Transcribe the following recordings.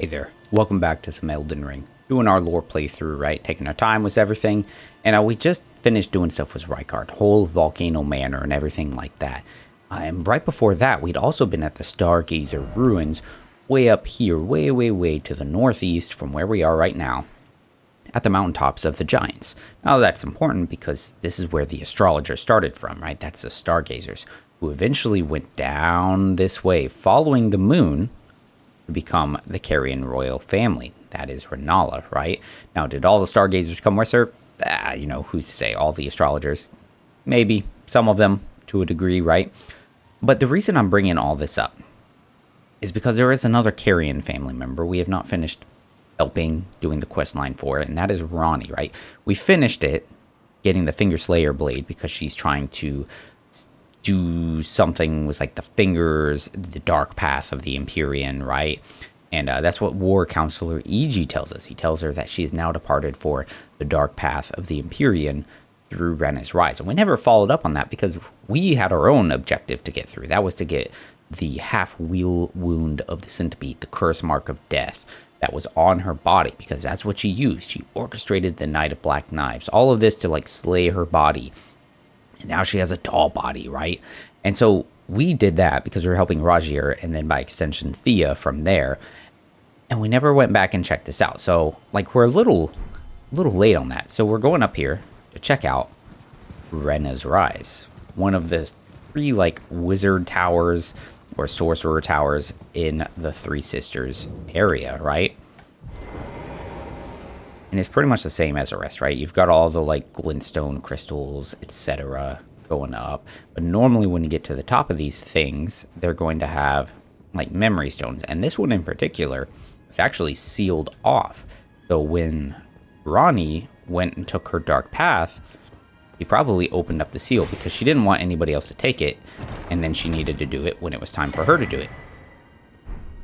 Hey there, welcome back to some Elden Ring. Doing our lore playthrough, right? Taking our time with everything. And we just finished doing stuff with Rykard, whole Volcano Manor and everything like that. And right before that, we'd also been at the Stargazer Ruins, way up here, way to the northeast from where we are right now, at the mountaintops of the Giants. Now that's important because this is where the astrologer started from, right? That's the Stargazers, who eventually went down this way, following the moon, to become the Carian royal family. That is Renna, right? Now, did all the Stargazers come with her? Who's to say? All the astrologers? Maybe. Some of them, to a degree, right? But the reason I'm bringing all this up is because there is another Carian family member we have not finished helping doing the quest line for, and that is Ranni, right? We finished it, getting the Finger Slayer blade, because she's trying to do something with like the fingers, the dark path of the Empyrean, right? And that's what War Counselor E.G. tells us. He tells her that she is now departed for the dark path of the Empyrean through Renna's rise. And we never followed up on that because we had our own objective to get through. That was to get the half-wheel wound of the centipede, the curse mark of death that was on her body, because that's what she used. She orchestrated the Night of Black Knives. All of this to like slay her body. And now she has a doll body, right? And so we did that because we were helping Rajir, and then by extension Thea from there. And we never went back and checked this out. So like we're a little late on that. So we're going up here to check out Renna's Rise, one of the 3 like wizard towers or sorcerer towers in the Three Sisters area, right? And it's pretty much the same as the rest, right? You've got all the like glintstone crystals, etc. going up. But normally when you get to the top of these things, they're going to have like memory stones. And this one in particular is actually sealed off. So when Ranni went and took her dark path, she probably opened up the seal because she didn't want anybody else to take it. And then she needed to do it when it was time for her to do it.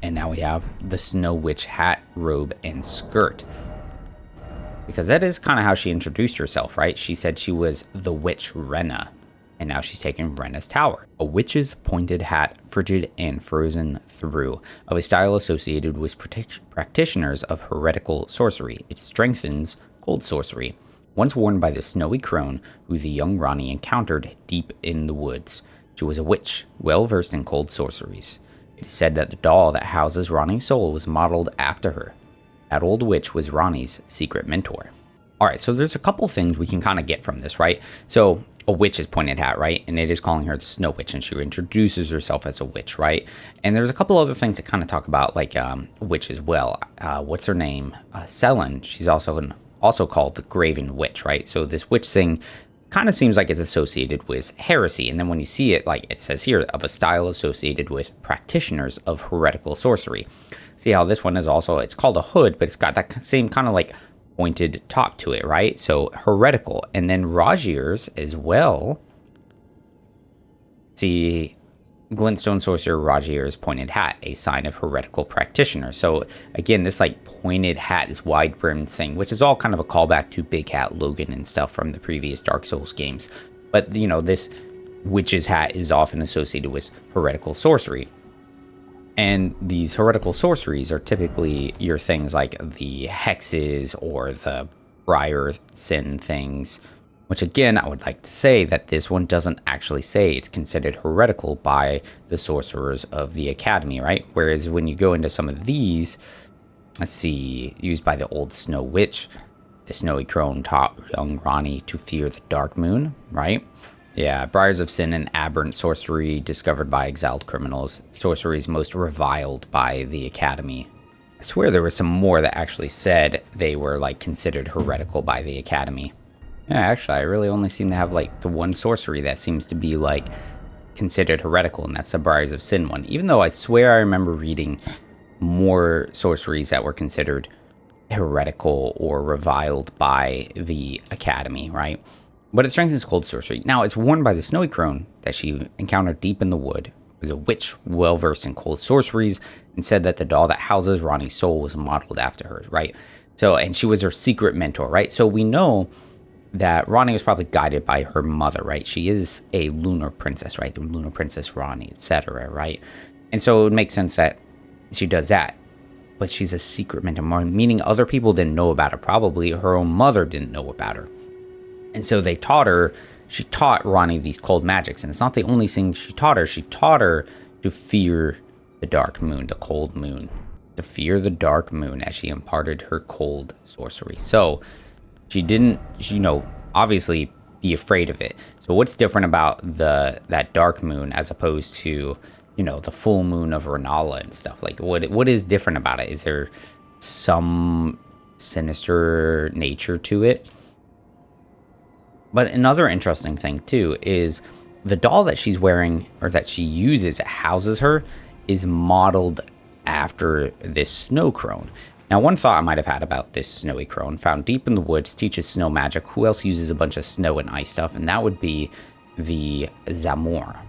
And now we have the Snow Witch hat, robe, and skirt. Because that is kind of how she introduced herself, right? She said she was the witch Renna, and now she's taking Renna's tower. A witch's pointed hat, frigid and frozen through, of a style associated with practitioners of heretical sorcery. It strengthens cold sorcery. Once worn by the snowy crone, who the young Ranni encountered deep in the woods. She was a witch, well versed in cold sorceries. It is said that the doll that houses Ranni's soul was modeled after her. That old witch was Ranni's secret mentor. Alright, so there's a couple things we can kind of get from this, right? So, a witch is pointed hat, right? And it is calling her the Snow Witch, and she introduces herself as a witch, right? And there's a couple other things that kind of talk about, like, witch as well. What's her name? Selen, she's also called the Graven Witch, right? So this witch thing kind of seems like it's associated with heresy. And then when you see it, like it says here, of a style associated with practitioners of heretical sorcery. See how this one is also, it's called a hood, but it's got that same kind of like pointed top to it, right? So heretical. And then Rajir's as well. See, glintstone sorcerer Rajir's pointed hat, a sign of heretical practitioner. So again, this like pointed hat, this wide brimmed thing, which is all kind of a callback to Big Hat Logan and stuff from the previous Dark Souls games. But you know, this witch's hat is often associated with heretical sorcery. And these heretical sorceries are typically your things like the hexes or the briar sin things, which again, I would like to say that this one doesn't actually say it's considered heretical by the sorcerers of the academy, right? Whereas when you go into some of these, let's see, used by the old Snow Witch, the snowy crone taught young Ranni to fear the dark moon, right? Yeah, briars of sin and aberrant sorcery discovered by exiled criminals. Sorceries most reviled by the academy. I swear there was some more that actually said they were like considered heretical by the academy. Yeah, actually, I really only seem to have like the one sorcery that seems to be like considered heretical, and that's the briars of sin one. Even though I swear I remember reading more sorceries that were considered heretical or reviled by the academy, right? But it strengthens cold sorcery. Now, it's worn by the snowy crone that she encountered deep in the wood. It was a witch well versed in cold sorceries, and said that the doll that houses Ranni's soul was modeled after her, right? So, and she was her secret mentor, right? So we know that Ranni was probably guided by her mother, right? She is a lunar princess, right? The lunar princess Ranni, etc., right? And so it would make sense that she does that. but she's a secret mentor, meaning other people didn't know about her. Probably her own mother didn't know about her. And so they taught her, she taught Ranni these cold magics. And it's not the only thing she taught her. She taught her to fear the dark moon, the cold moon. To fear the dark moon as she imparted her cold sorcery. So she didn't, obviously be afraid of it. So what's different about that dark moon as opposed to, the full moon of Renala and stuff? Like, what is different about it? Is there some sinister nature to it? But another interesting thing, too, is the doll that she's wearing, or that she uses, that houses her, is modeled after this snow crone. Now, one thought I might have had about this snowy crone, found deep in the woods, teaches snow magic. Who else uses a bunch of snow and ice stuff? And that would be the Zamor,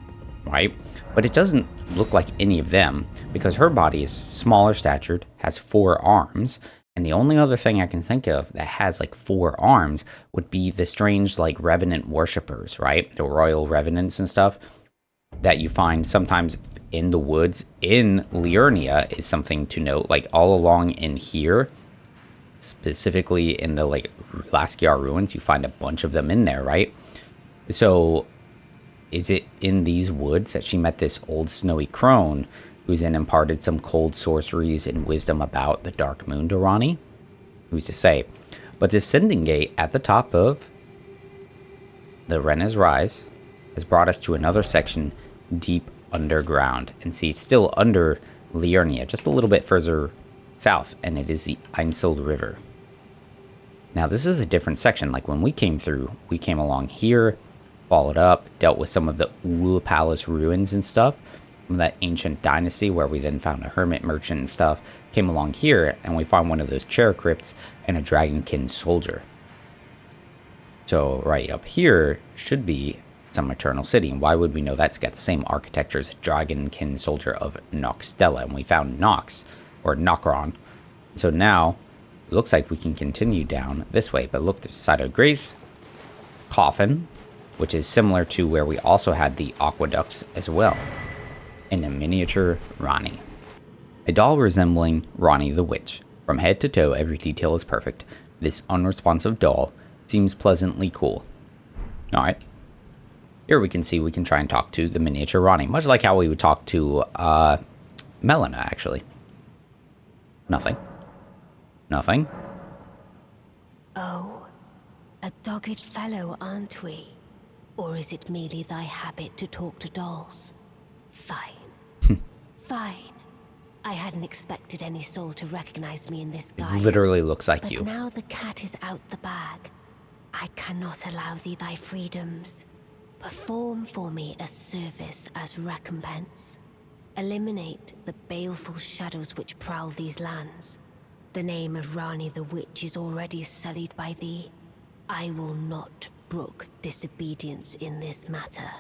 right? But it doesn't look like any of them, because her body is smaller statured, has 4 arms, and the only other thing I can think of that has like 4 arms would be the strange like revenant worshippers, right? The royal revenants and stuff that you find sometimes in the woods in Liurnia is something to note. Like all along in here, specifically in the like Laskiar ruins, you find a bunch of them in there, right? So is it in these woods that she met this old snowy crone who's then imparted some cold sorceries and wisdom about the dark moon to Ranni? Who's to say? But this sending gate at the top of the Renna's Rise has brought us to another section deep underground. And see, it's still under Liurnia, just a little bit further south, and it is the Ainsel River. Now, this is a different section. Like when we came through, we came along here, followed up, dealt with some of the Ul Palace ruins and stuff, from that ancient dynasty where we then found a hermit merchant and stuff. Came along here, and we found one of those chair crypts and a dragonkin soldier. So right up here should be some eternal city. And why would we know that? It's got the same architecture as a dragonkin soldier of Nokstella, and we found Nox, or Nokron. So now it looks like we can continue down this way. But look, there's Side of Grace, Coffin, which is similar to where we also had the aqueducts as well, and a miniature Ranni. A doll resembling Ranni the Witch. From head to toe, every detail is perfect. This unresponsive doll seems pleasantly cool. Alright. Here we can see we can try and talk to the miniature Ranni, much like how we would talk to Melina, actually. Nothing. Nothing. Oh, a dogged fellow, aren't we? Or is it merely thy habit to talk to dolls? Fine. Fine. I hadn't expected any soul to recognize me in this guise. It literally looks like but you. Now the cat is out the bag. I cannot allow thee thy freedoms. Perform for me a service as recompense. Eliminate the baleful shadows which prowl these lands. The name of Ranni the Witch is already sullied by thee. I will not brook disobedience in this matter.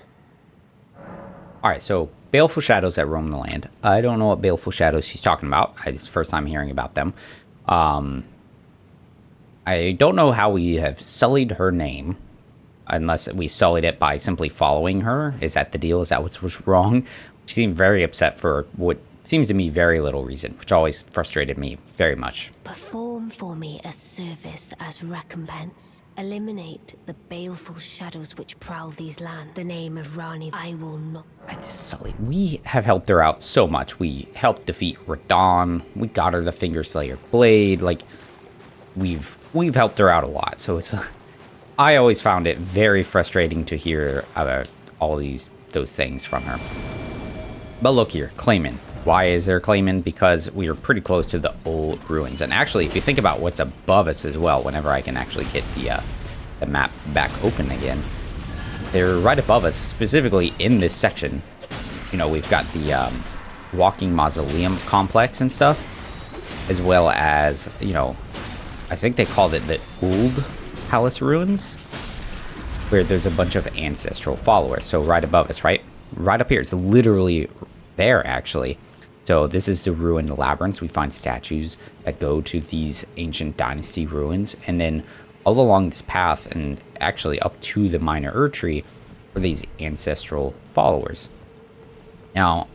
Alright, so Baleful Shadows that roam the land. I don't know what Baleful Shadows she's talking about. It's the first time hearing about them. I don't know how we have sullied her name, unless we sullied it by simply following her. Is that the deal? Is that what was wrong? She seemed very upset for what seems to me very little reason, which always frustrated me very much. Perform for me a service as recompense. Eliminate the baleful shadows which prowl these lands. The name of Ranni I will not... I just sullied. We have helped her out so much. We helped defeat Radon. We got her the Finger Slayer Blaidd. Like, we've helped her out a lot. So it's I always found it very frustrating to hear about all those things from her. But look here, Clayman. Why is there Clayman? Because we are pretty close to the old ruins. And actually, if you think about what's above us as well, whenever I can actually get the map back open again, they're right above us, specifically in this section. You know, we've got the walking mausoleum complex and stuff, as well as, you know, I think they called it the Old Palace Ruins, where there's a bunch of ancestral followers. So right above us, right up here, it's literally there, actually. So this is the ruined labyrinths. We find statues that go to these ancient dynasty ruins, and then all along this path and actually up to the minor Erdtree are these ancestral followers. Now,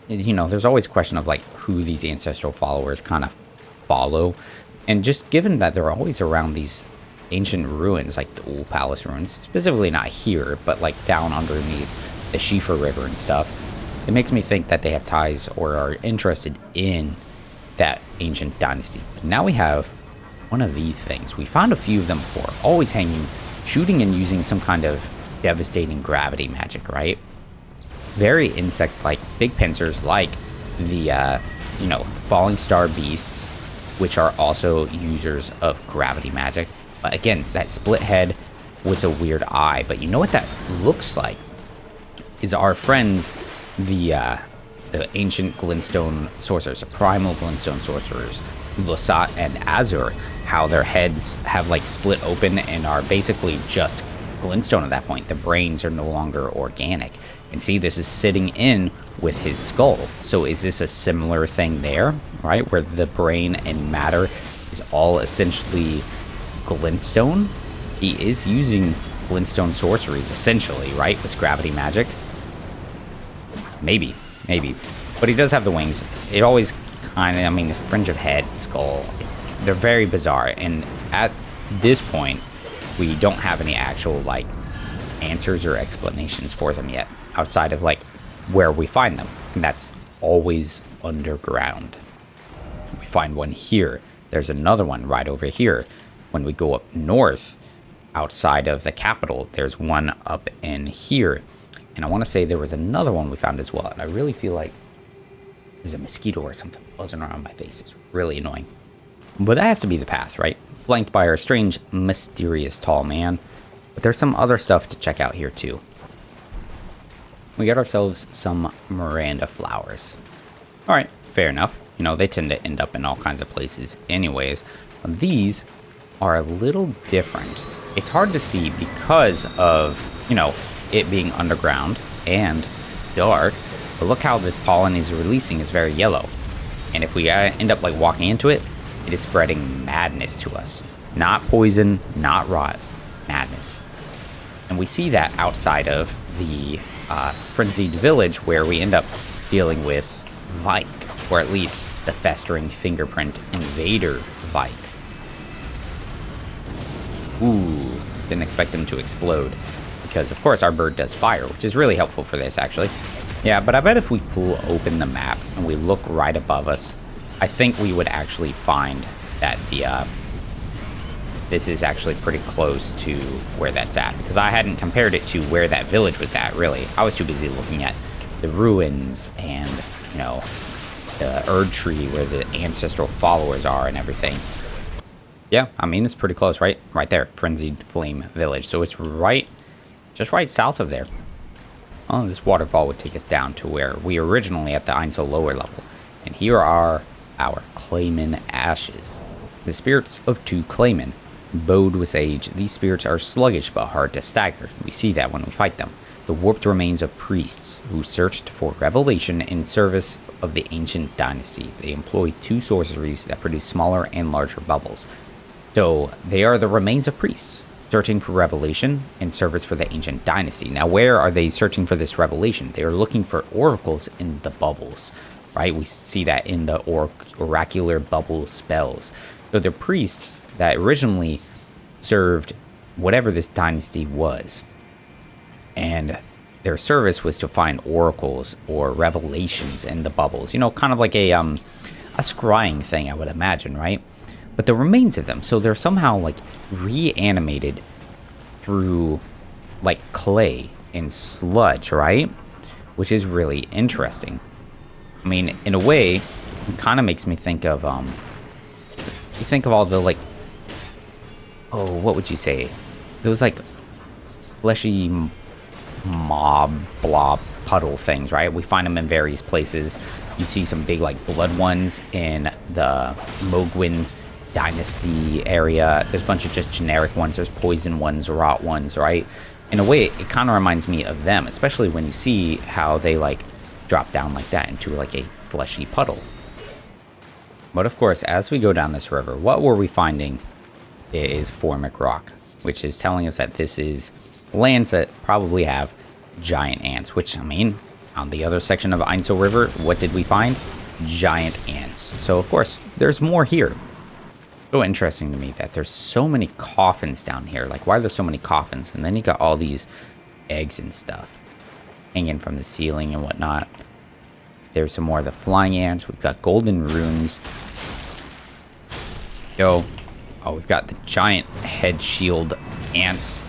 you know, there's always a question of like who these ancestral followers kind of follow. And just given that they're always around these ancient ruins, like the Old Palace ruins, specifically not here, but like down underneath the Schiefer River and stuff, it makes me think that they have ties or are interested in that ancient dynasty. But now we have one of these things. We found a few of them before, always hanging, shooting and using some kind of devastating gravity magic, right? Very insect-like, big pincers like the, falling star beasts, which are also users of gravity magic. But again, that split head was a weird eye. But you know what that looks like? Is our friends, the ancient glintstone sorcerers, the primal glintstone sorcerers, Lusat and Azur, how their heads have like split open and are basically just glintstone at that point. The brains are no longer organic. And see, this is sitting in with his skull. So is this a similar thing there, right? Where the brain and matter is all essentially glintstone? He is using glintstone sorceries, essentially, right? With gravity magic. Maybe. But he does have the wings. It always kind of, this fringe of head, skull, they're very bizarre. And at this point, we don't have any actual, like, answers or explanations for them yet, outside of, like, where we find them. And that's always underground. We find one here. There's another one right over here. When we go up north, outside of the capital, there's one up in here. And I want to say there was another one we found as well. And I really feel like there's a mosquito or something buzzing around my face. It's really annoying. But that has to be the path, right? Flanked by our strange, mysterious tall man. But there's some other stuff to check out here too. We got ourselves some Miranda flowers. Alright, fair enough. They tend to end up in all kinds of places anyways. But these are a little different. It's hard to see because of, it being underground and dark. But look how this pollen is releasing is very yellow. And if we end up like walking into it, it is spreading madness to us. Not poison, not rot, madness. And we see that outside of the frenzied village where we end up dealing with Vike, or at least the festering fingerprint invader Vike. Ooh, didn't expect them to explode. Because, of course, our bird does fire, which is really helpful for this, actually. Yeah, but I bet if we pull open the map and we look right above us, I think we would actually find that this is actually pretty close to where that's at. Because I hadn't compared it to where that village was at, really. I was too busy looking at the ruins and, the Erd tree where the ancestral followers are and everything. Yeah, it's pretty close, right? Right there, Frenzied Flame Village. So it's just right south of there. Oh, this waterfall would take us down to where we originally at the Ainsel lower level. And here are our Clayman ashes. The spirits of two Clayman. Bowed with age, these spirits are sluggish but hard to stagger. We see that when we fight them. The warped remains of priests who searched for revelation in service of the ancient dynasty. They employ two sorceries that produce smaller and larger bubbles. So they are the remains of priests, searching for revelation in service for the ancient dynasty. Now, where are they searching for this revelation? They are looking for oracles in the bubbles, right? We see that in the oracular bubble spells. So they're priests that originally served whatever this dynasty was. And their service was to find oracles or revelations in the bubbles. Kind of like a scrying thing, I would imagine, right? But the remains of them, so they're somehow like reanimated through like clay and sludge, right? Which is really interesting. In a way, it kind of makes me think of you think of all the like, what would you say? Those like fleshy mob blob puddle things, right? We find them in various places. You see some big like blood ones in the Mogwin dynasty area. There's a bunch of just generic ones. There's poison ones, rot ones, right? In a way, it kind of reminds me of them, especially when you see how they like drop down like that into like a fleshy puddle. But of course, as we go down this river, what were we finding is formic rock, which is telling us that this is lands that probably have giant ants, which, on the other section of Ainsel River, what did we find? giant ants. So, of course, there's more here. So interesting to me that there's so many coffins down here. Like, why are there so many coffins? And then you got all these eggs and stuff hanging from the ceiling and whatnot. There's some more of the flying ants. We've got golden runes. Oh, we've got the giant head shield ants.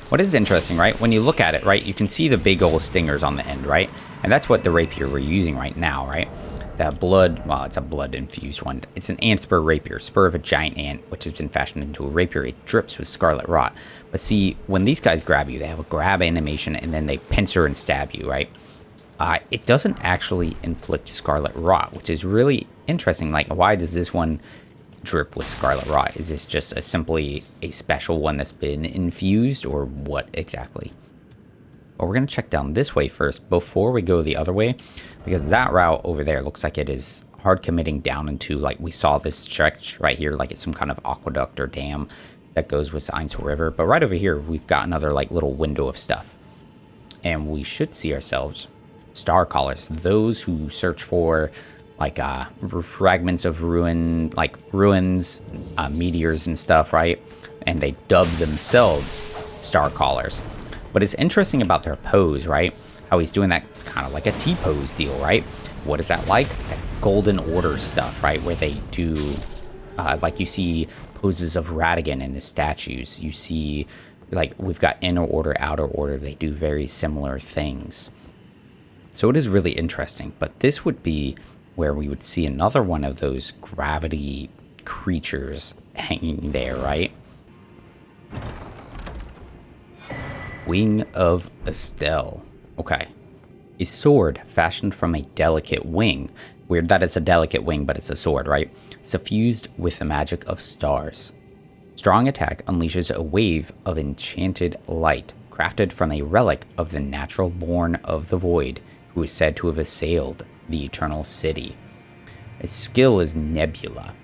What is interesting, right? When you look at it, right, you can see the big old stingers on the end, right? And that's what the rapier we're using right now, right? That blood, well, it's a blood-infused one. It's an ant spur rapier, spur of a giant ant, which has been fashioned into a rapier. It drips with scarlet rot. But see, when these guys grab you, they have a grab animation, and then they pincer and stab you, right? It doesn't actually inflict scarlet rot, which is really interesting. Like, why does this one drip with scarlet rot? Is this just simply a special one that's been infused, or what exactly? Well, we're going to check down this way first before we go the other way, because that route over there looks like it is hard committing down into, like, we saw this stretch right here, like it's some kind of aqueduct or dam that goes with the Ainsel River. But right over here, we've got another, like, little window of stuff, and we should see ourselves star callers, those who search for, like, fragments of ruins, meteors and stuff, right? And they dub themselves star callers. But it's interesting about their pose, right? How he's doing that kind of like a T-pose deal, right? What is that like? That Golden Order stuff, right? Where they do, like, you see poses of Radigan in the statues. You see, like, we've got Inner Order, Outer Order. They do very similar things. So it is really interesting. But this would be where we would see another one of those gravity creatures hanging there, right? Wing of Estelle. Okay. A sword fashioned from a delicate wing. Weird that it's a delicate wing, but it's a sword, right? Suffused with the magic of stars. Strong attack unleashes a wave of enchanted light, crafted from a relic of the natural born of the void, who is said to have assailed the eternal city. Its skill is Nebula.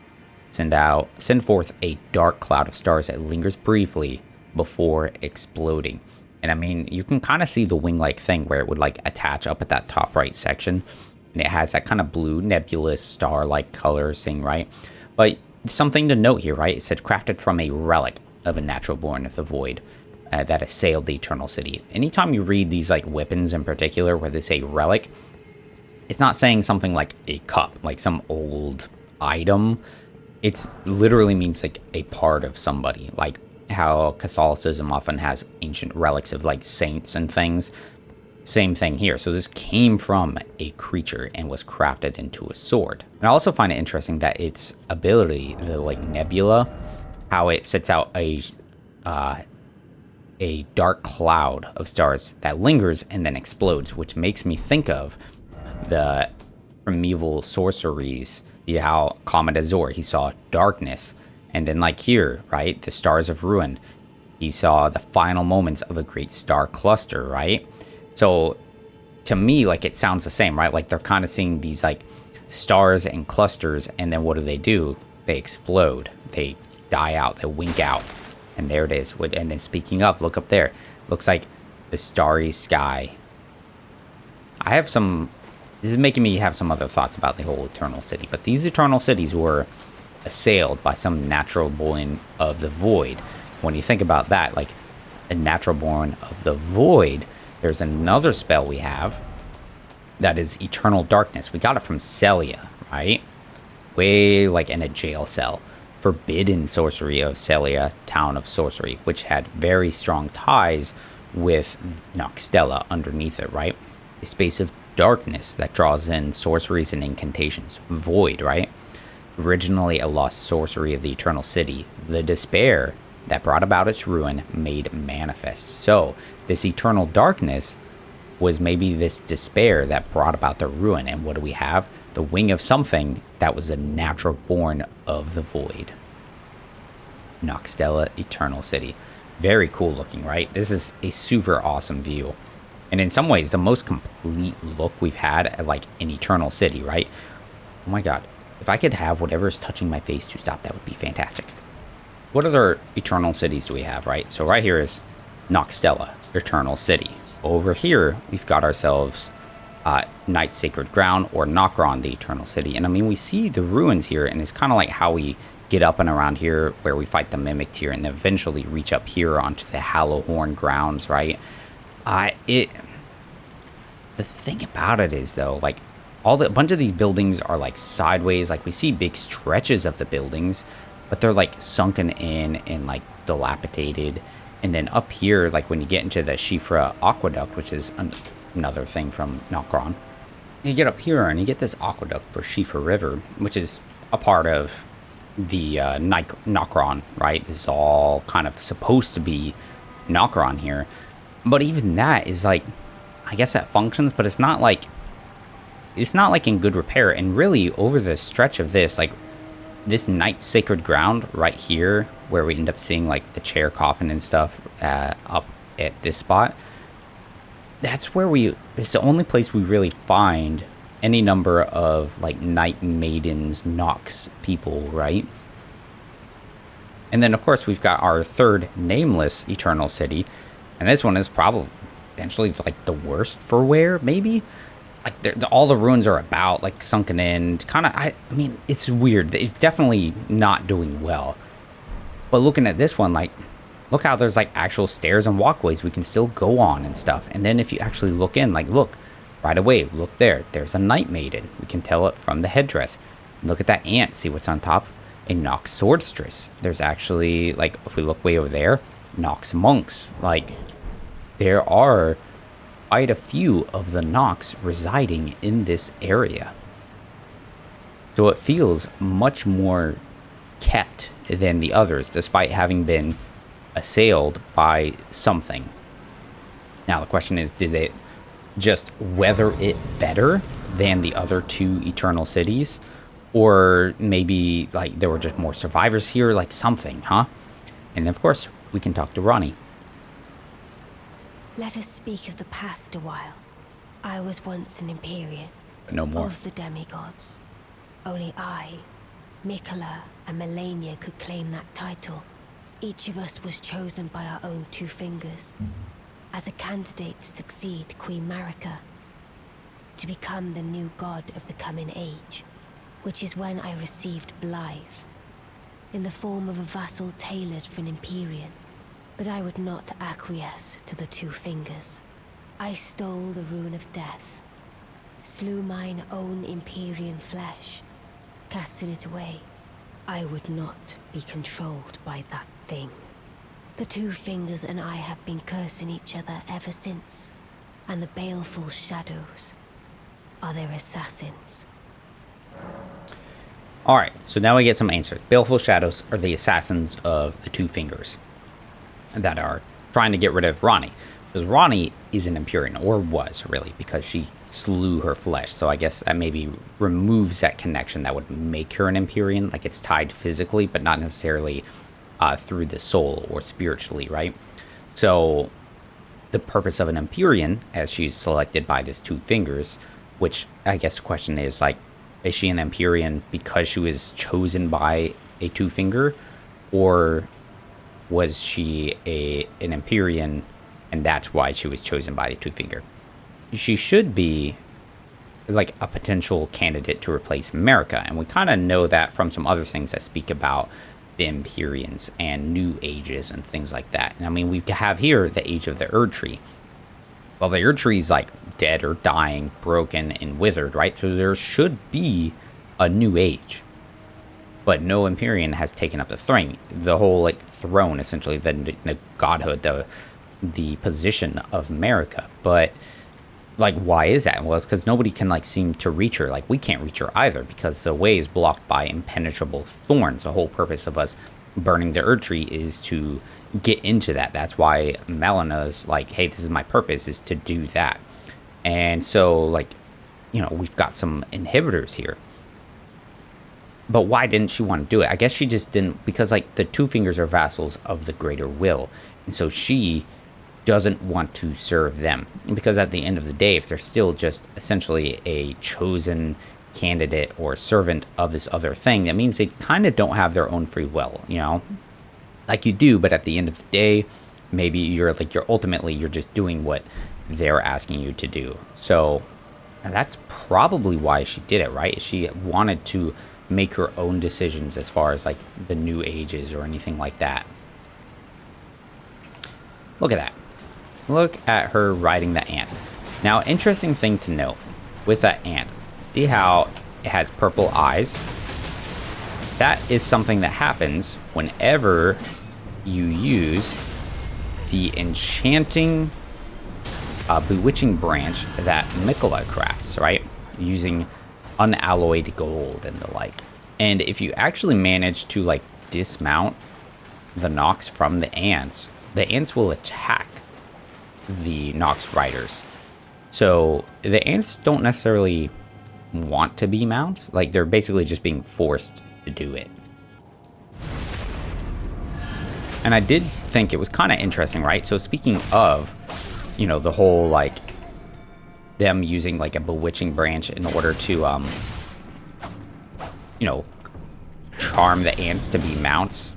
Send forth a dark cloud of stars that lingers briefly before exploding. And I mean, you can kind of see the wing-like thing where it would, like, attach up at that top right section. And it has that kind of blue, nebulous, star-like color thing, right? But something to note here, right? It said crafted from a relic of a natural born of the void that assailed the eternal city. Anytime you read these, like, weapons in particular where they say relic, it's not saying something like a cup, like some old item. It literally means, like, a part of somebody, like how Catholicism often has ancient relics of, like, saints and things. Same thing here. So this came from a creature and was crafted into a sword. And I also find it interesting that its ability, the, like, nebula, how it sets out a dark cloud of stars that lingers and then explodes, which makes me think of the primeval sorceries. How Comet Azor, he saw darkness. And then, like here, right, the stars of ruin, he saw the final moments of a great star cluster, right? So to me, like, it sounds the same, right? Like, they're kind of seeing these, like, stars and clusters, and then what do? They explode. They die out. They wink out. And there it is. And then speaking of, look up there. Looks like the starry sky. This is making me have some other thoughts about the whole Eternal City. But these Eternal Cities were assailed by some natural born of the void. When you think about that, like, a natural born of the void, there's another spell we have that is Eternal Darkness. We got it from Celia, right? Way, like, in a jail cell. Forbidden sorcery of Celia, Town of Sorcery, which had very strong ties with Nokstella underneath it, right? A space of darkness that draws in sorceries and incantations. Void, right? Originally a lost sorcery of the Eternal City, the despair that brought about its ruin made manifest. So, this eternal darkness was maybe this despair that brought about the ruin. And what do we have? The wing of something that was a natural born of the void. Nokstella, Eternal City. Very cool looking, right? This is a super awesome view. And in some ways, the most complete look we've had at, like, an Eternal City, right? Oh my god. If I could have whatever is touching my face to stop, that would be fantastic. What other Eternal Cities do we have, right? So right here is Nokstella, Eternal City. Over here, we've got ourselves Night Sacred Ground, or Nokron, the Eternal City. And I mean, we see the ruins here, and it's kind of like how we get up and around here, where we fight the Mimic here, and then eventually reach up here onto the Hallowhorn grounds, right? The thing about it is, though, like, a bunch of these buildings are like sideways. Like, we see big stretches of the buildings, but they're like sunken in and like dilapidated. And then up here, like when you get into the Shifra Aqueduct, which is another thing from Nokron, you get up here and you get this aqueduct for Shifra River, which is a part of the Nokron, right? This is all kind of supposed to be Nokron here. But even that is like, I guess that functions, but it's not like in good repair. And really, over the stretch of this, like this Night Sacred Ground right here, where we end up seeing like the chair coffin and stuff up at this spot, that's where it's the only place we really find any number of like Night Maidens, Nox people, right? And then of course we've got our third nameless Eternal City, and this one is probably potentially like the worst for wear, maybe. Like all the ruins are about like sunken in, kind of. I mean, it's weird. It's definitely not doing well. But looking at this one, like, look how there's like actual stairs and walkways we can still go on and stuff. And then if you actually look in, like, look right away, look there. There's a Night Maiden. We can tell it from the headdress. Look at that ant. See what's on top? A Nox Swordstress. There's actually, like, if we look way over there, Nox Monks. Like, there are quite a few of the Nox residing in this area. So it feels much more kept than the others, despite having been assailed by something. Now the question is, did they just weather it better than the other two Eternal Cities? Or maybe like there were just more survivors here, like something, huh? And of course, we can talk to Ranni. Let us speak of the past a while. I was once an Empyrean. But no more. Of the demigods. Only I, Mikola, and Melania could claim that title. Each of us was chosen by our own two fingers. As a candidate to succeed Queen Marika. To become the new god of the coming age. Which is when I received Blaidd. In the form of a vassal tailored for an Empyrean. But I would not acquiesce to the two fingers. I stole the rune of death, slew mine own Empyrean flesh, casting it away. I would not be controlled by that thing. The two fingers and I have been cursing each other ever since, and the baleful shadows are their assassins. Alright, so now we get some answers. Baleful Shadows are the assassins of the two fingers that are trying to get rid of Ranni. Because Ranni is an Empyrean, or was really, because she slew her flesh. So I guess that maybe removes that connection that would make her an Empyrean. Like, it's tied physically, but not necessarily through the soul or spiritually, right? So the purpose of an Empyrean, as she's selected by this two fingers, which I guess the question is, like, is she an Empyrean because she was chosen by a two finger, or was she an Empyrean and that's why she was chosen by the two finger? She should be like a potential candidate to replace Marika, and we kind of know that from some other things that speak about the Empyreans and new ages and things like that. And I mean, we have here the age of the Erd Tree. Well, the Erd Tree is like dead or dying, broken and withered, right? So there should be a new age. But no Empyrean has taken up the whole like throne, essentially, the godhood, the position of Marika. But like, why is that? Well, it's because nobody can like seem to reach her. Like, we can't reach her either because the way is blocked by impenetrable thorns. The whole purpose of us burning the Erd Tree is to get into that. That's why Melina's like, hey, this is my purpose, is to do that. And so, like, you know, we've got some inhibitors here. But why didn't she want to do it? I guess she just didn't, because like the two fingers are vassals of the greater will. And so she doesn't want to serve them. Because at the end of the day, if they're still just essentially a chosen candidate or servant of this other thing, that means they kind of don't have their own free will, you know? Like you do, but at the end of the day, maybe you're ultimately just doing what they're asking you to do. So And that's probably why she did it, right? She wanted to make her own decisions as far as like the new ages or anything like that. Look at that. Look at her riding the ant. Now, interesting thing to note with that ant. See how it has purple eyes? That is something that happens whenever you use the enchanting bewitching branch that Miquella crafts, right? Using unalloyed gold and the like. And if you actually manage to like dismount the Nox from the ants will attack the Nox riders. So the ants don't necessarily want to be mounts. Like, they're basically just being forced to do it. And I did think it was kind of interesting, right? So speaking of, you know, the whole like them using like a bewitching branch in order to you know, charm the ants to be mounts.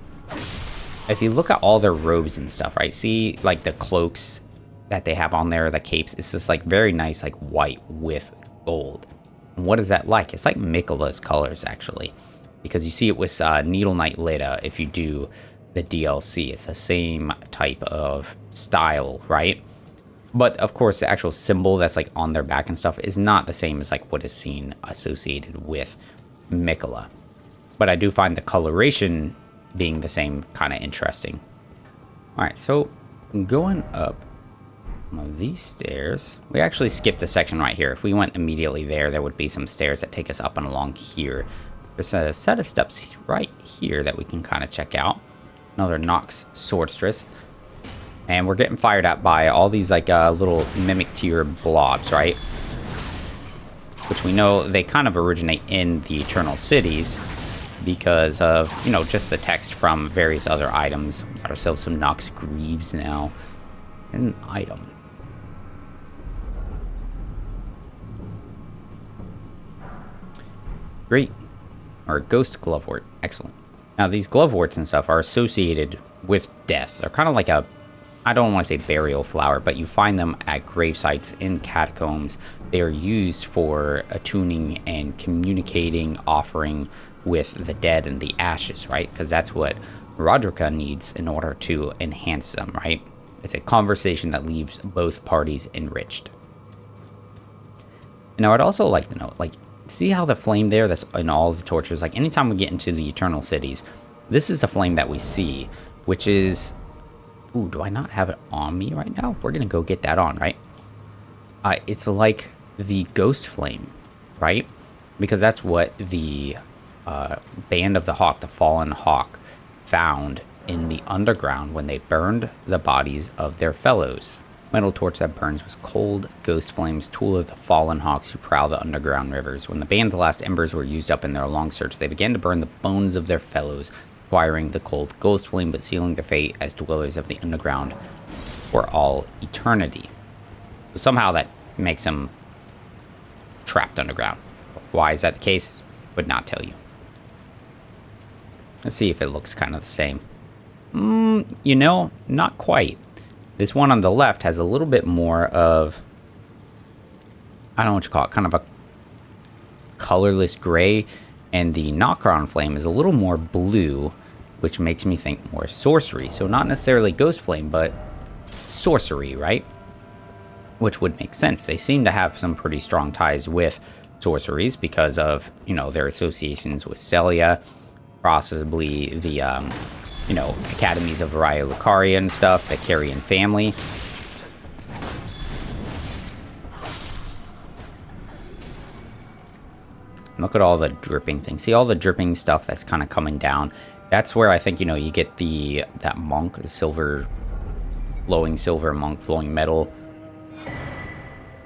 If you look at all their robes and stuff, right? See like the cloaks that they have on there, the capes, it's just like very nice, like white with gold. And what is that like? It's like Miquella's colors, actually, because you see it with Needle Knight Lita. If you do the DLC, it's the same type of style, right? But of course, the actual symbol that's like on their back and stuff is not the same as like what is seen associated with Miquella. But I do find the coloration being the same kind of interesting. All right, so going up these stairs, we actually skipped a section right here. If we went immediately there would be some stairs that take us up and along here. There's a set of steps right here that we can kind of check out. Another Nox Swordstress. And we're getting fired at by all these like little mimic tier blobs, right? Which we know they kind of originate in the Eternal Cities because of, you know, just the text from various other items. We got ourselves some Nox Greaves now. An item. Great. Or Ghost Glovewort. Excellent. Now, these Gloveworts and stuff are associated with death. They're kind of like a, I don't want to say burial flower, but you find them at grave sites in catacombs. They are used for attuning and communicating, offering with the dead and the ashes, right? Because that's what Roderica needs in order to enhance them, right? It's a conversation that leaves both parties enriched. Now, I'd also like to note, like, see how the flame there that's in all the torches, like anytime we get into the Eternal Cities, this is a flame that we see, which is, ooh, do I not have it on me right now? We're gonna go get that on, right? It's like the ghost flame, right? Because that's what the Band of the Hawk, the Fallen Hawk, found in the underground when they burned the bodies of their fellows. Metal torch that burns was cold ghost flames, tool of the fallen hawks who prowl the underground rivers. When the band's last embers were used up in their long search, they began to burn the bones of their fellows, acquiring the cold ghost flame but sealing their fate as dwellers of the underground for all eternity. So somehow that makes them trapped underground. Why is that the case? Would not tell you. Let's see if it looks kind of the same. You know, not quite. This one on the left has a little bit more of, I don't know what you call it, kind of a colorless gray, and the Nokron flame is a little more blue, which makes me think more sorcery. So not necessarily ghost flame, but sorcery, right? Which would make sense. They seem to have some pretty strong ties with sorceries because of, you know, their associations with Celia, possibly the you know, academies of Raya Lucaria and stuff, the Carrion family. Look at all the dripping things. See all the dripping stuff that's kind of coming down. That's where I think, you know, you get that monk, the silver, flowing silver monk, flowing metal,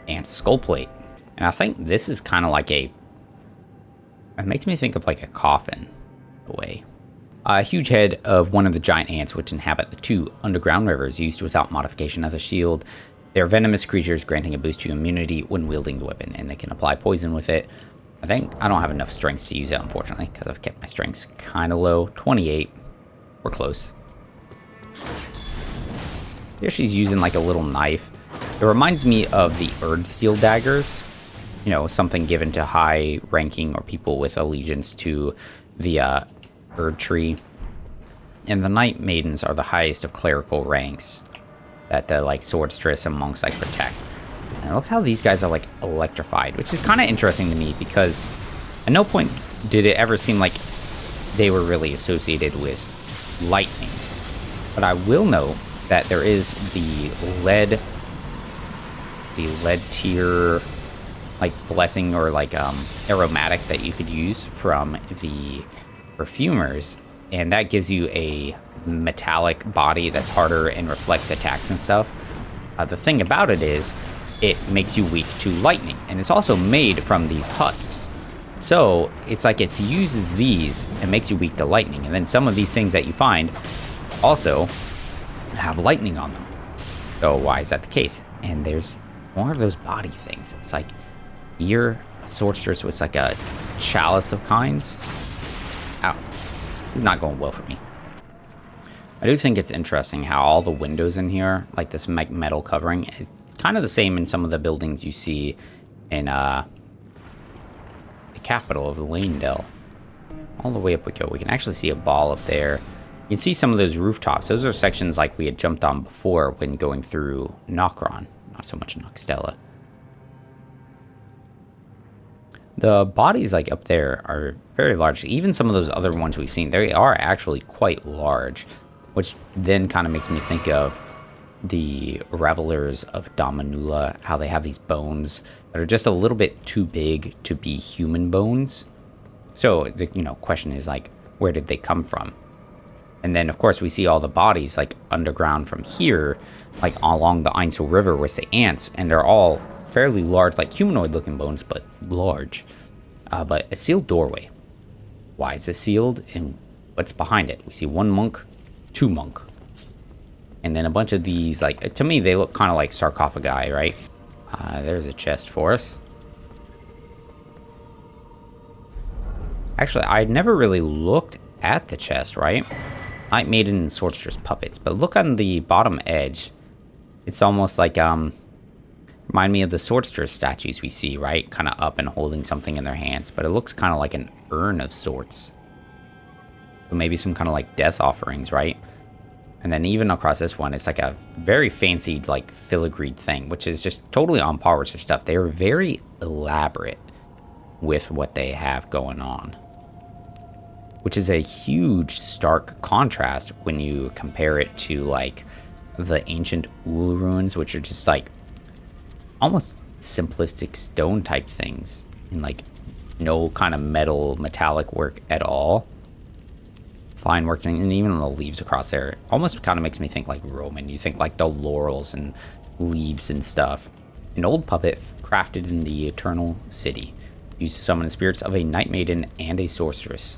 and skull plate. And I think this is kind of like it makes me think of like a coffin, in a way. A huge head of one of the giant ants which inhabit the 2 underground rivers, used without modification as a shield. They are venomous creatures, granting a boost to immunity when wielding the weapon, and they can apply poison with it. I think I don't have enough strengths to use it, unfortunately, because I've kept my strengths kind of low. 28. We're close. Here she's using like a little knife. It reminds me of the Erd Steel daggers you know, something given to high ranking or people with allegiance to the Erd tree. And the Night Maidens are the highest of clerical ranks that the like swordstress and monks like protect. And look how these guys are like electrified, which is kind of interesting to me because at no point did it ever seem like they were really associated with lightning. But I will note that there is the lead tier like blessing or like aromatic that you could use from the perfumers, and that gives you a metallic body that's harder and reflects attacks and stuff. The thing about it is it makes you weak to lightning, and it's also made from these husks. So it's like it uses these and makes you weak to lightning, and then some of these things that you find also have lightning on them. So why is that the case? And there's more of those body things. It's like here, a swordstress was like a chalice of kinds. Ow. This is not going well for me. I do think it's interesting how all the windows in here, like this metal covering, it's kind of the same in some of the buildings you see in the capital of Leyndell. All the way up we go. We can actually see a ball up there. You can see some of those rooftops. Those are sections like we had jumped on before when going through Nokron. Not so much Nokstella. The bodies like up there are very large. Even some of those other ones we've seen, they are actually quite large, which then kind of makes me think of the revelers of Dominula, how they have these bones that are just a little bit too big to be human bones. So the question is like, where did they come from? And then of course we see all the bodies like underground from here, like along the Ainsel River with the ants, and they're all fairly large, like humanoid looking bones, but large. But a sealed doorway. Why is it sealed, and what's behind it? We see one monk, two monk, and then a bunch of these, like, to me they look kind of like sarcophagi, right? There's a chest for us. Actually, I never really looked at the chest, right? Night Maiden and Sorceress puppets, but look on the bottom edge. It's almost like remind me of the Sorceress statues we see, right? Kind of up and holding something in their hands, but it looks kind of like an urn of sorts. So maybe some kind of like death offerings, right? And then even across this one, it's like a very fancy like filigreed thing, which is just totally on par with their stuff. They are very elaborate with what they have going on, which is a huge stark contrast when you compare it to like the ancient Ul ruins, which are just like almost simplistic stone type things and like no kind of metallic work at all. Fine work thing, and even the leaves across there almost kind of makes me think like Roman. You think like the laurels and leaves and stuff. An old puppet crafted in the Eternal City, used to summon the spirits of a Night Maiden and a sorceress.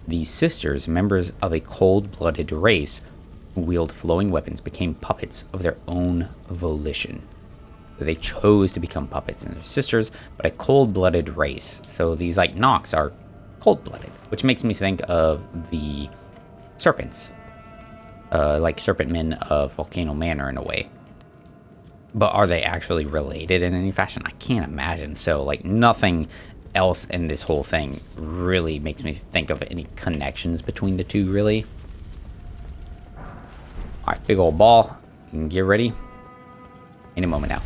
These sisters, members of a cold-blooded race who wield flowing weapons, became puppets of their own volition. So they chose to become puppets, and they're sisters, but a cold-blooded race. So these like Noks are cold-blooded, which makes me think of the serpents, like serpent men of Volcano Manor in a way. But are they actually related in any fashion? I can't imagine. So like nothing else in this whole thing really makes me think of any connections between the two, really. All right, big old ball. You can get ready any moment now.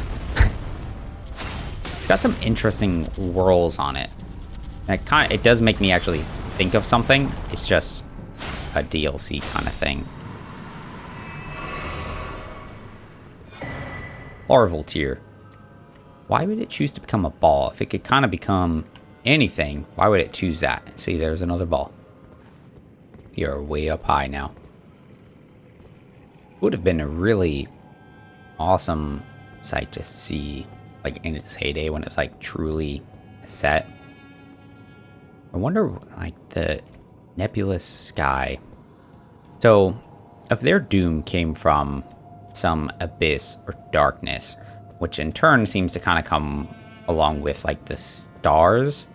It's got some interesting whirls on it. And it does make me actually think of something. It's just a DLC kind of thing. Larval tier. Why would it choose to become a ball? If it could kind of become anything, why would it choose that? See, there's another ball. You're way up high now. Would have been a really awesome sight to see, like in its heyday when it was like truly set. I wonder, like, the nebulous sky. So, if their doom came from some abyss or darkness, which in turn seems to kind of come along with, like, the stars,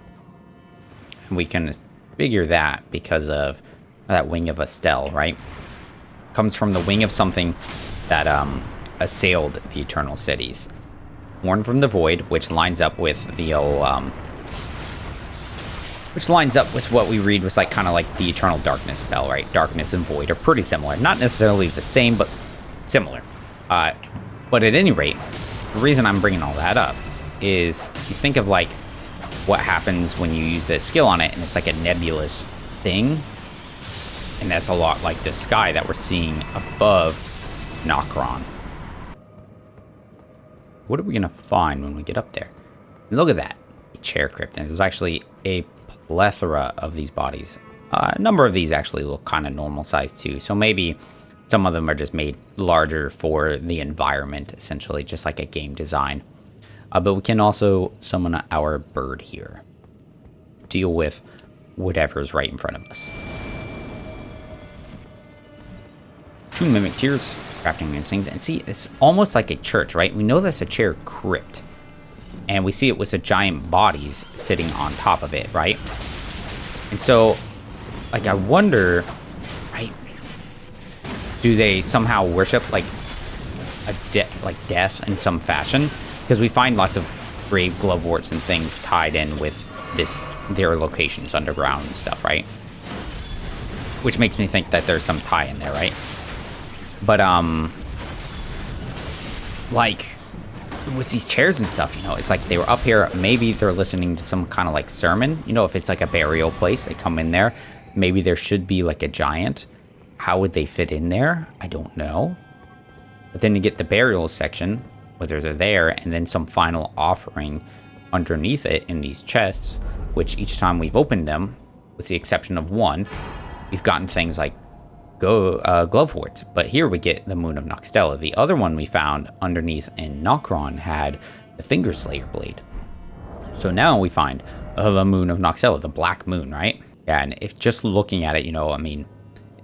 and we can figure that because of that wing of Estelle, right? Comes from the wing of something that assailed the Eternal Cities. Born from the Void, which lines up with the old, which lines up with what we read was like kind of like the Eternal Darkness spell, right? Darkness and Void are pretty similar. Not necessarily the same, but similar. But at any rate, the reason I'm bringing all that up is you think of like what happens when you use this skill on it, and it's like a nebulous thing. And that's a lot like the sky that we're seeing above Nokron. What are we going to find when we get up there? Look at that. A chair crypt. And there's actually a plethora of these bodies. A number of these actually look kind of normal size too. So maybe some of them are just made larger for the environment, essentially, just like a game design. But we can also summon our bird here. Deal with whatever's right in front of us. 2 mimic tears, crafting these things. And see, it's almost like a church, right? We know that's a chair crypt. And we see it with the giant bodies sitting on top of it, right? And so, like, I wonder, right? Do they somehow worship, like, death in some fashion? Because we find lots of grave gloveworts and things tied in with their locations underground and stuff, right? Which makes me think that there's some tie in there, right? But, like, with these chairs and stuff, you know, it's like they were up here. Maybe they're listening to some kind of, like, sermon. You know, if it's, like, a burial place, they come in there. Maybe there should be, like, a giant. How would they fit in there? I don't know. But then you get the burial section, whether they're there, and then some final offering underneath it in these chests, which each time we've opened them, with the exception of one, we've gotten things like gloveworts. But here we get the Moon of Nokstella. The other one we found underneath in Nokron had the Finger Slayer blade. So now we find the Moon of Nokstella, the Black Moon, right? Yeah, and if just looking at it, you know, I mean,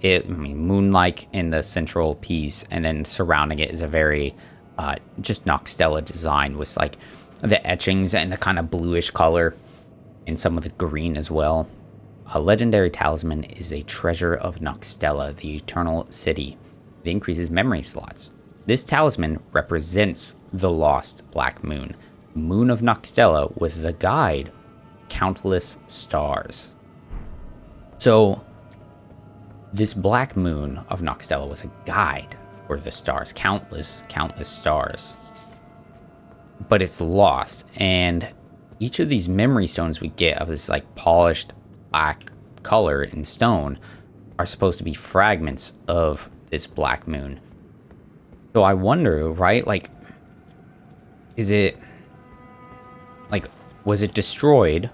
moon-like in the central piece, and then surrounding it is a very just Nokstella design with like the etchings and the kind of bluish color and some of the green as well. A legendary talisman is a treasure of Nokstella, the eternal city. It increases memory slots. This talisman represents the lost Black Moon, Moon of Nokstella, with the guide, countless stars. So, this Black Moon of Nokstella was a guide for the stars, countless stars. But it's lost, and each of these memory stones we get of this like polished black color in stone are supposed to be fragments of this Black Moon. So I wonder, right, like, is it, like, was it destroyed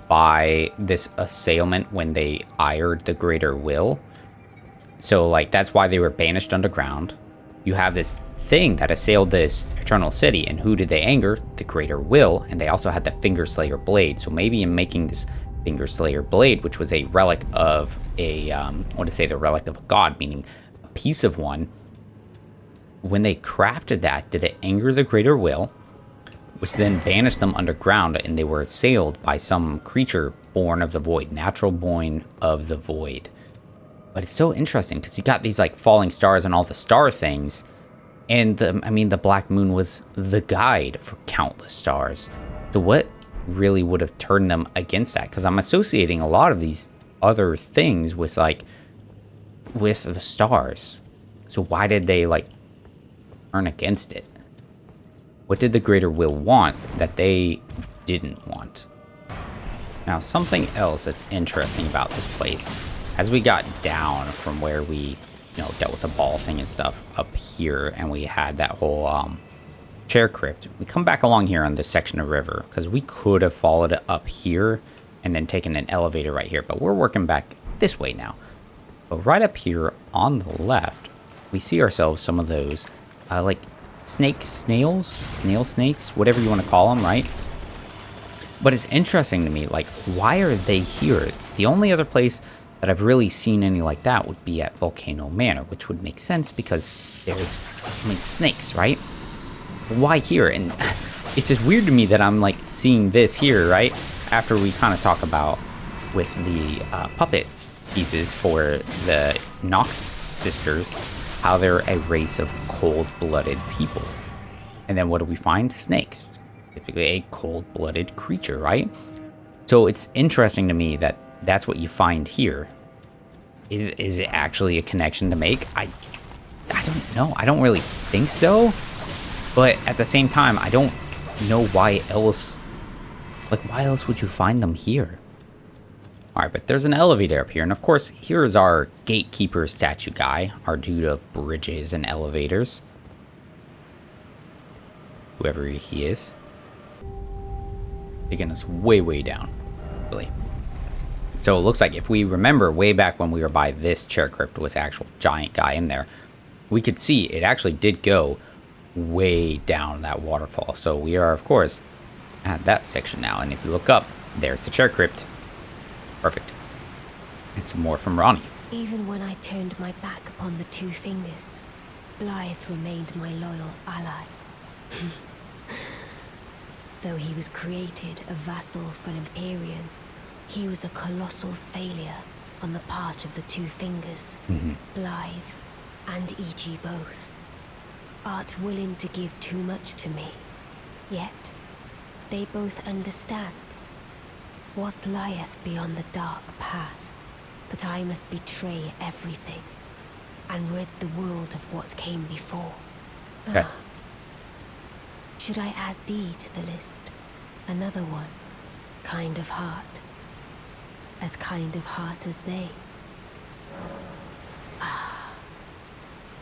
by this assailment when they ired the Greater Will? So, like, that's why they were banished underground. You have this thing that assailed this Eternal City, and who did they anger? The Greater Will, and they also had the Finger Slayer blade. So maybe in making this Finger Slayer blade, which was a relic of a, the relic of a god, meaning a piece of one, when they crafted that, did it anger the Greater Will, which then banished them underground, and they were assailed by some creature born of the Void, natural born of the Void. But it's so interesting because you got these like falling stars and all the star things, and the Black Moon was the guide for countless stars. So what really would have turned them against that? Because I'm associating a lot of these other things with the stars. So why did they like turn against it? What did the Greater Will want that they didn't want? Now, something else that's interesting about this place, as we got down from where we, dealt with a ball thing and stuff up here, and we had that whole chair crypt, we come back along here on this section of river, because we could have followed it up here and then taken an elevator right here, but we're working back this way now. But right up here on the left, we see ourselves some of those, like, snail snakes, whatever you want to call them, right? But it's interesting to me, like, why are they here? The only other place that I've really seen any like that would be at Volcano Manor, which would make sense because there's, snakes, right? But why here? And it's just weird to me that I'm, like, seeing this here, right? After we kind of talk about with the puppet pieces for the Nox sisters, how they're a race of cold-blooded people. And then what do we find? Snakes. Typically a cold-blooded creature, right? So it's interesting to me that that's what you find here. Is it actually a connection to make? I don't know. I don't really think so. But at the same time, I don't know why else. Like, why else would you find them here? Alright, but there's an elevator up here. And of course, here is our gatekeeper statue guy. Our dude of bridges and elevators. Whoever he is. Taking us way, way down. Really. So it looks like if we remember way back when we were by this chair crypt was actual giant guy in there. We could see it actually did go way down that waterfall. So we are, of course, at that section now. And if you look up, there's the chair crypt. Perfect. And some more from Ranni. Even when I turned my back upon the two fingers, Blaidd remained my loyal ally. Though he was created a vassal for an Empyrean, he was a colossal failure on the part of the two fingers. Blaidd and E.G. both. Art willing to give too much to me, yet they both understand what lieth beyond the dark path, that I must betray everything and rid the world of what came before. Okay. Should I add thee to the list? Another one. Kind of heart. As kind of heart as they.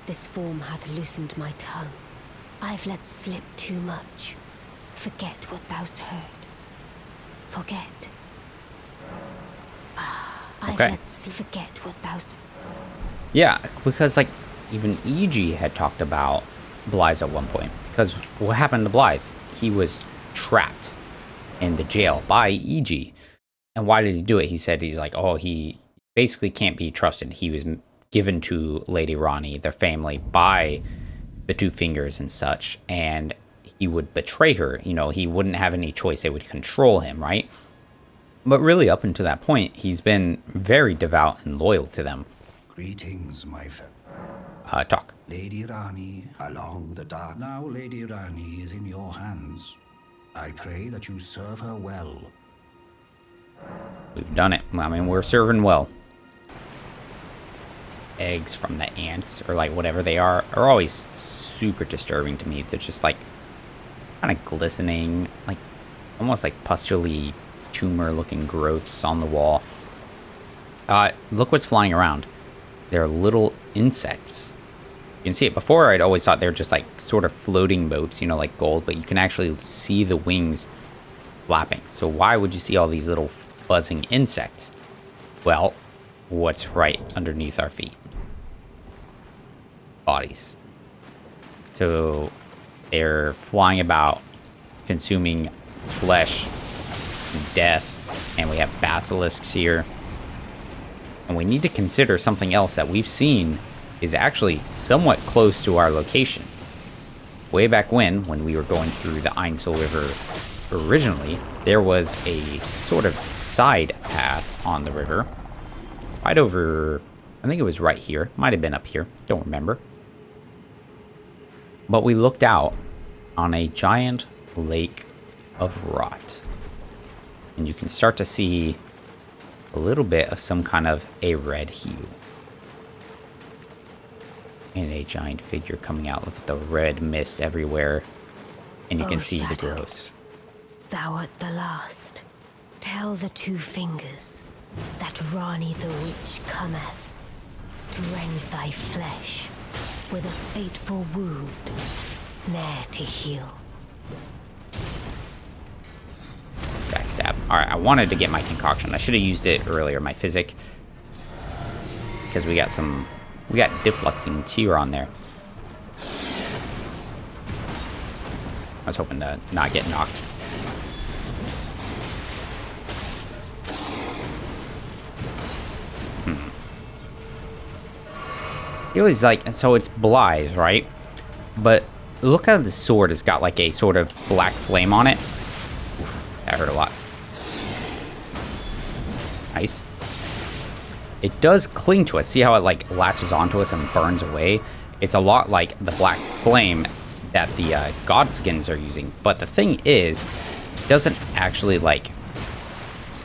This form hath loosened my tongue. I've let slip too much. Forget what thou'st heard. Forget. I've Okay. let forget what thou'st. Yeah, because like even E.G. had talked about Blaidd at one point. Because what happened to Blaidd? He was trapped in the jail by E.G. And why did he do it? He said he's like, oh, he basically can't be trusted. He was given to Lady Ranni, their family, by the two fingers and such. And he would betray her. You know, he wouldn't have any choice. They would control him, right? But really, up until that point, he's been very devout and loyal to them. Greetings, my friend. Talk. Lady Ranni, along the dark. Now Lady Ranni is in your hands. I pray that you serve her well. We've done it. I mean, we're serving well. Eggs from the ants, or like whatever they are always super disturbing to me. They're just like kind of glistening, like almost like pustuley tumor looking growths on the wall. Look what's flying around. They're little insects. You can see it. Before, I'd always thought they're just like sort of floating boats, you know, like gold, but you can actually see the wings flapping. So why would you see all these little buzzing insects? Well, what's right underneath our feet? Bodies. So they're flying about, consuming flesh and death, and we have basilisks here. And we need to consider something else that we've seen is actually somewhat close to our location. Way back when we were going through the Ainsel River originally, there was a sort of side path on the river. Right over, I think it was right here. Might have been up here, don't remember. But we looked out on a giant lake of rot. And you can start to see a little bit of some kind of a red hue. And a giant figure coming out. Look at the red mist everywhere. And you can see the Shadow, gross. Thou art the last. Tell the two fingers that Ranni the witch cometh to rend thy flesh with a fateful wound, ne'er to heal. Backstab. Alright, I wanted to get my concoction. I should have used it earlier, my physic. Because we got deflecting tear on there. I was hoping to not get knocked. He always like, so it's Blaidd, right? But look how the sword has got like a sort of black flame on it. Oof, that hurt a lot. Nice. It does cling to us. See how it like latches onto us and burns away? It's a lot like the black flame that the god skins are using. But the thing is, it doesn't actually like,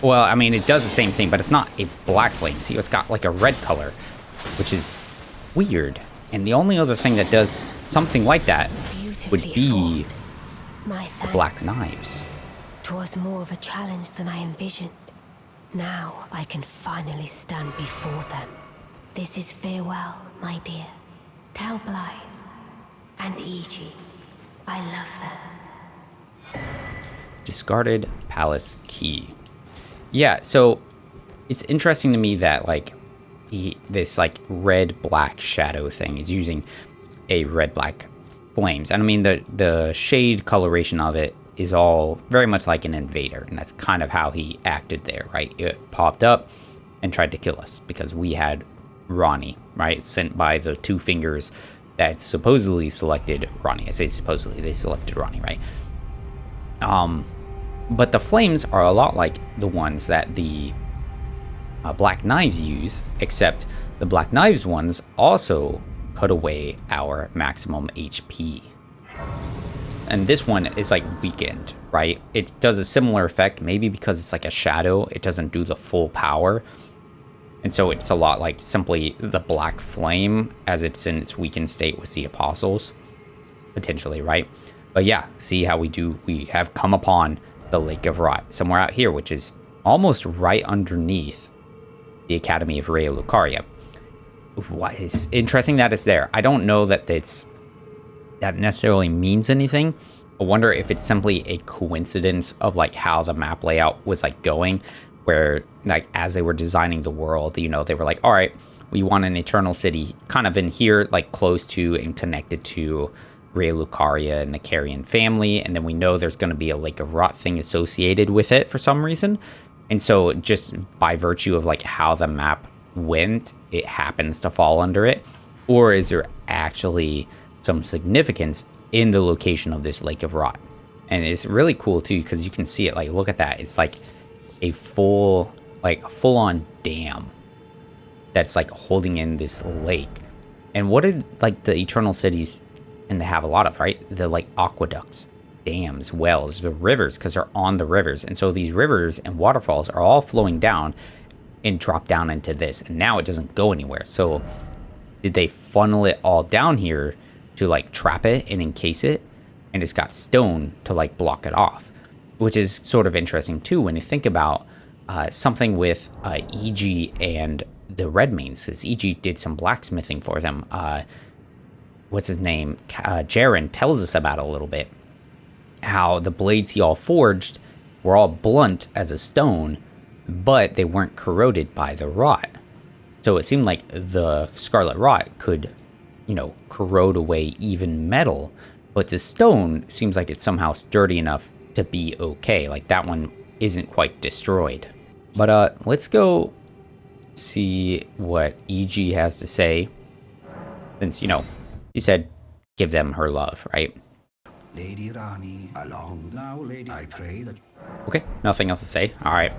well, I mean, it does the same thing, but it's not a black flame. See, it's got like a red color, which is weird. And the only other thing that does something like that would be the black knives. 'Twas more of a challenge than I envisioned. Now I can finally stand before them. This is farewell, my dear. Tell Blaidd and E.G. I love them. Discarded palace key. Yeah, so it's interesting to me that like this like red-black shadow thing is using a red-black flames. And I mean the shade coloration of it is all very much like an invader, and that's kind of how he acted there, right? It popped up and tried to kill us because we had Ranni, right? Sent by the two fingers that supposedly selected Ranni. I say supposedly, they selected Ranni, right? But the flames are a lot like the ones that the black knives use, except the black knives ones also cut away our maximum HP. And this one is like weakened, right? It does a similar effect, maybe because it's like a shadow, it doesn't do the full power. And so it's a lot like simply the black flame as it's in its weakened state with the apostles, potentially, right? But yeah, see how we have come upon the Lake of Rot, somewhere out here, which is almost right underneath the Academy of Raya Lucaria. What is interesting that it's there. I don't know that that necessarily means anything. I wonder if it's simply a coincidence of like how the map layout was like going, where like as they were designing the world, you know, they were like, all right, we want an eternal city kind of in here, like close to and connected to Raya Lucaria and the Carrion family, and then we know there's going to be a Lake of Rot thing associated with it for some reason. And so just by virtue of like how the map went, it happens to fall under it. Or is there actually some significance in the location of this Lake of Rot? And it's really cool too, because you can see it, like, look at that. It's like a full-on dam that's like holding in this lake. And what did like the eternal cities tend to have a lot of, right? The like aqueducts, dams, wells, the rivers, because they're on the rivers. And so these rivers and waterfalls are all flowing down and drop down into this, and now it doesn't go anywhere. So did they funnel it all down here to like trap it and encase it, and it's got stone to like block it off, which is sort of interesting too when you think about something with EG and the Redmanes, because EG did some blacksmithing for them. What's his name? Jaren tells us about a little bit how the blades he all forged were all blunt as a stone, but they weren't corroded by the rot. So it seemed like the Scarlet Rot could, you know, corrode away even metal, but the stone seems like it's somehow sturdy enough to be okay. Like that one isn't quite destroyed. But let's go see what EG has to say, since, you know, she said give them her love, right? Lady Ranni, along now, lady. I pray that. Okay, nothing else to say. All right.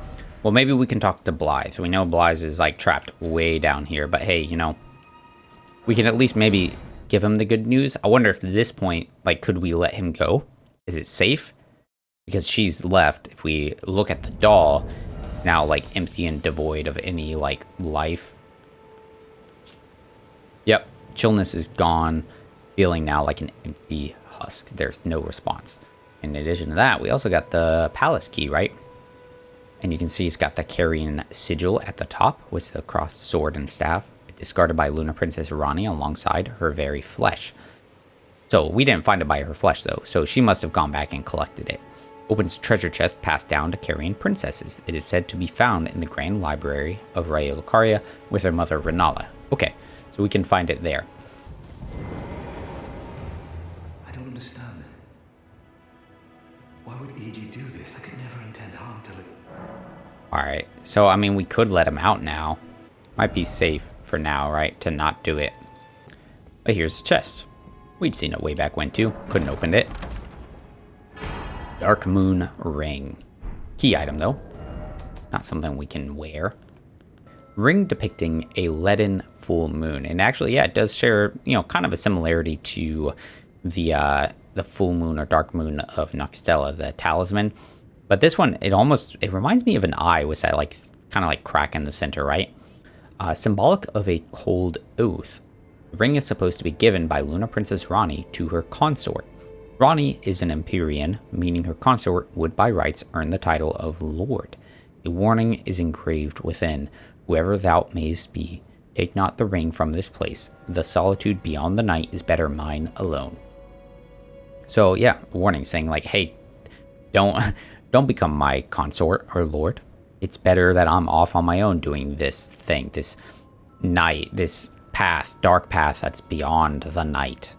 Well, maybe we can talk to Blaidd. So we know Blaidd is like trapped way down here, but hey, you know, we can at least maybe give him the good news. I wonder if at this point, like, could we let him go? Is it safe? Because she's left. If we look at the doll, now like empty and devoid of any like life. Yep, chillness is gone. Feeling now like an empty husk. There's no response. In addition to that, we also got the palace key, right? And you can see it's got the Carrion sigil at the top with the crossed sword and staff, discarded by Lunar Princess Ranni alongside her very flesh. So we didn't find it by her flesh though, so she must have gone back and collected it. Opens treasure chest passed down to Carrion princesses. It is said to be found in the Grand Library of Raya Lucaria with her mother Renna. Okay, so we can find it there. I don't understand. Why would EG do this? I could never intend harm to it. Alright, so I mean we could let him out now. Might be safe for now, right, to not do it. But here's the chest. We'd seen it way back when too. Couldn't open it. Dark Moon Ring. Key item though. Not something we can wear. Ring depicting a leaden full moon. And actually, yeah, it does share, you know, kind of a similarity to the the full moon or dark moon of Nokstella, the talisman. But this one, it reminds me of an eye with that like kind of like crack in the center, right? Symbolic of a cold oath. The ring is supposed to be given by Luna Princess Ranni to her consort. Ranni is an Empyrean, meaning her consort would by rights earn the title of Lord. A warning is engraved within. Whoever thou mayst be, take not the ring from this place. The solitude beyond the night is better mine alone. So yeah, a warning saying like, hey, don't become my consort or lord. It's better that I'm off on my own doing this thing, this night, this path, dark path that's beyond the night.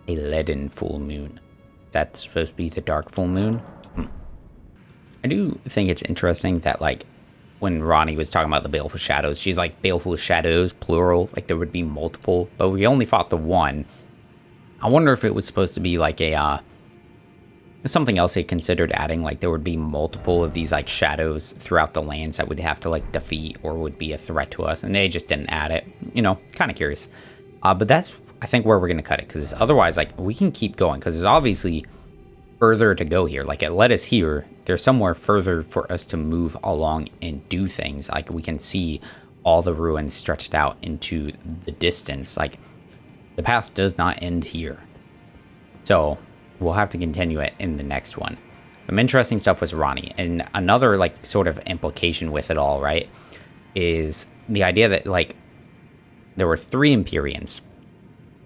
A leaden full moon. That's supposed to be the dark full moon? I do think it's interesting that, like, when Ranni was talking about the Baleful Shadows, she's like, Baleful Shadows, plural, like there would be multiple, but we only fought the one. I wonder if it was supposed to be like a, something else they considered adding, like there would be multiple of these like shadows throughout the lands that we'd have to like defeat or would be a threat to us, and they just didn't add it. You know, kind of curious. But that's, I think, where we're going to cut it, because otherwise, like, we can keep going, because there's obviously further to go here. Like, it led us here. There's somewhere further for us to move along and do things. Like, we can see all the ruins stretched out into the distance. Like, the path does not end here. So, we'll have to continue it in the next one. Some interesting stuff was Ranni. And another, like, sort of implication with it all, right, is the idea that, like, there were 3 Empyreans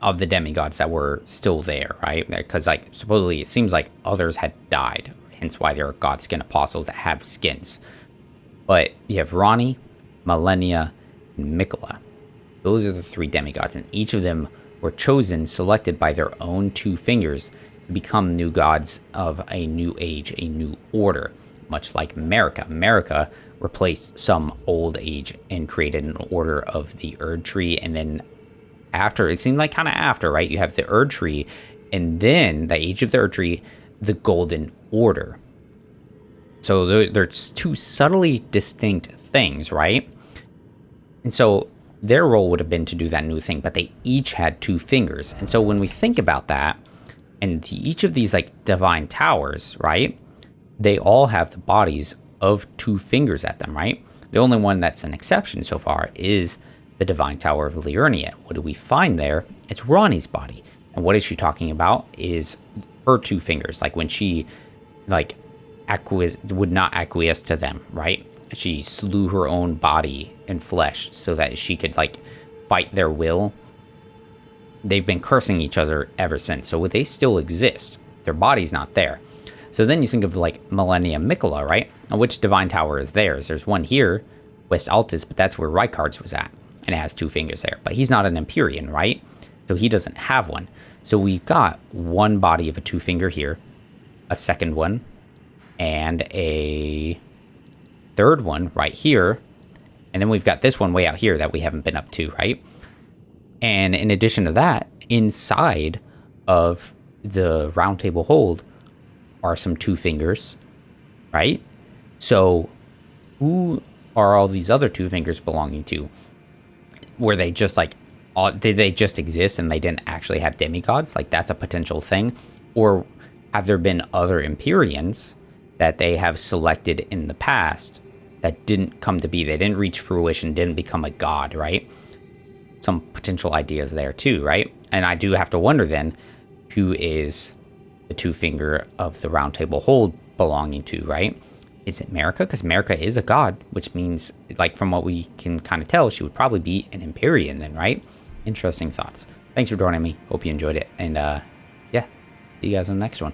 of the demigods that were still there, right? Because, like, supposedly it seems like others had died, hence why there are godskin apostles that have skins. But you have Ranni, Malenia, and Miquella. Those are the 3 demigods, and each of them were chosen, selected by their own 2 fingers to become new gods of a new age, a new order, much like America. America replaced some old age and created an order of the Erd Tree, and then after, it seemed like kind of after, right, you have the Erd Tree, and then the age of the Erd Tree, the Golden Order. So they're 2 subtly distinct things, right? And so their role would have been to do that new thing, but they each had 2 fingers. And so when we think about that, and each of these like divine towers, right, they all have the bodies of 2 fingers at them, right? The only one that's an exception so far is the Divine Tower of Liurnia. What do we find there? It's Ranni's body. And what is she talking about is her 2 fingers. Like when she, like, would not acquiesce to them, right? She slew her own body and flesh so that she could, like, fight their will. They've been cursing each other ever since. So they still exist. Their body's not there. So then you think of, like, Malenia Miquella, right? Now, which Divine Tower is theirs? There's one here, West Altus, but that's where Rykard's was at. And it has 2 fingers there. But he's not an Empyrean, right? So he doesn't have one. So we've got one body of a 2-finger here, a second one, and a third one right here. And then we've got this one way out here that we haven't been up to, right? And in addition to that, inside of the round table hold are some 2 fingers, right? So who are all these other 2 fingers belonging to? Were they just like, did they just exist and they didn't actually have demigods? Like, that's a potential thing. Or have there been other Empyreans that they have selected in the past that didn't come to be? They didn't reach fruition, didn't become a god, right? Some potential ideas there too, right? And I do have to wonder then, who is the 2-finger of the round table hold belonging to, right? Is it America? Because America is a god, which means, like, from what we can kind of tell, she would probably be an Empyrean then, right? Interesting thoughts. Thanks for joining me. Hope you enjoyed it. And, yeah, see you guys on the next one.